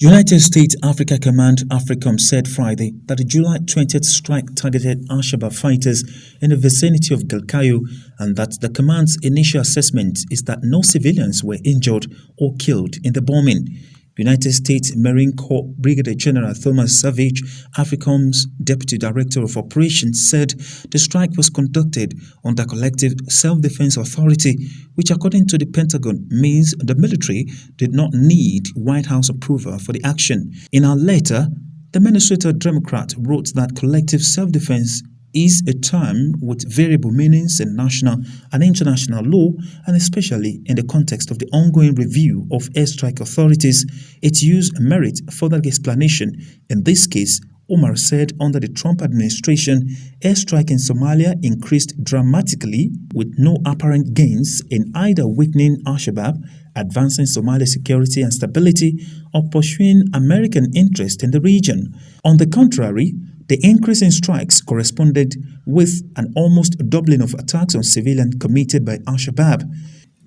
United States Africa Command AFRICOM said Friday that the July 20th strike targeted Al-Shabaab fighters in the vicinity of Galkayo and that the command's initial assessment is that no civilians were injured or killed in the bombing. United States Marine Corps Brigadier General Thomas Savage, AFRICOM's Deputy Director of Operations, said the strike was conducted under Collective Self-Defense Authority, which according to the Pentagon means the military did not need White House approval for the action. In a letter, the Minnesota Democrat wrote that collective self-defense is a term with variable meanings in national and international law, and especially in the context of the ongoing review of airstrike authorities. Its use merits further explanation. In this case, Omar said under the Trump administration, airstrike in Somalia increased dramatically with no apparent gains in either weakening Al-Shabaab, advancing Somali security and stability, or pursuing American interest in the region. On the contrary, the increase in strikes corresponded with an almost doubling of attacks on civilians committed by Al-Shabaab.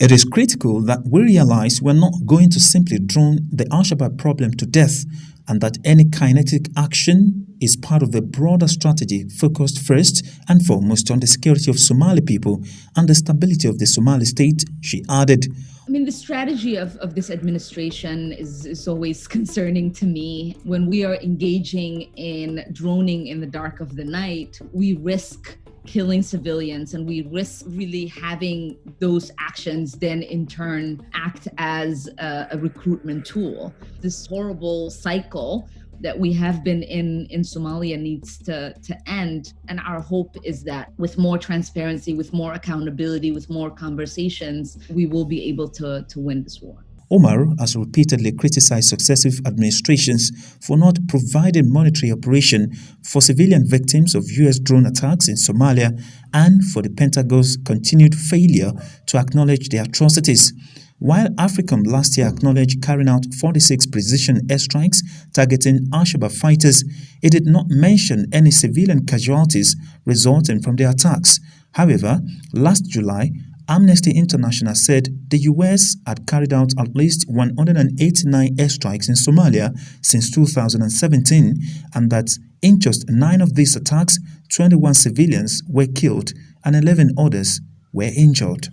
It is critical that we realize we're not going to simply drone the Al-Shabaab problem to death, and that any kinetic action is part of the broader strategy focused first and foremost on the security of Somali people and the stability of the Somali state, she added. I mean, the strategy of this administration is always concerning to me. When we are engaging in droning in the dark of the night, we risk killing civilians, and we risk really having those actions then in turn act as a recruitment tool. This horrible cycle that we have been in Somalia needs to end. And our hope is that with more transparency, with more accountability, with more conversations, we will be able to win this war. Omar has repeatedly criticized successive administrations for not providing monetary operation for civilian victims of U.S. drone attacks in Somalia and for the Pentagon's continued failure to acknowledge the atrocities. While AFRICOM last year acknowledged carrying out 46 precision airstrikes targeting Al-Shabaab fighters, it did not mention any civilian casualties resulting from the attacks. However, last July, Amnesty International said the U.S. had carried out at least 189 airstrikes in Somalia since 2017, and that in just 9 of these attacks, 21 civilians were killed and 11 others were injured.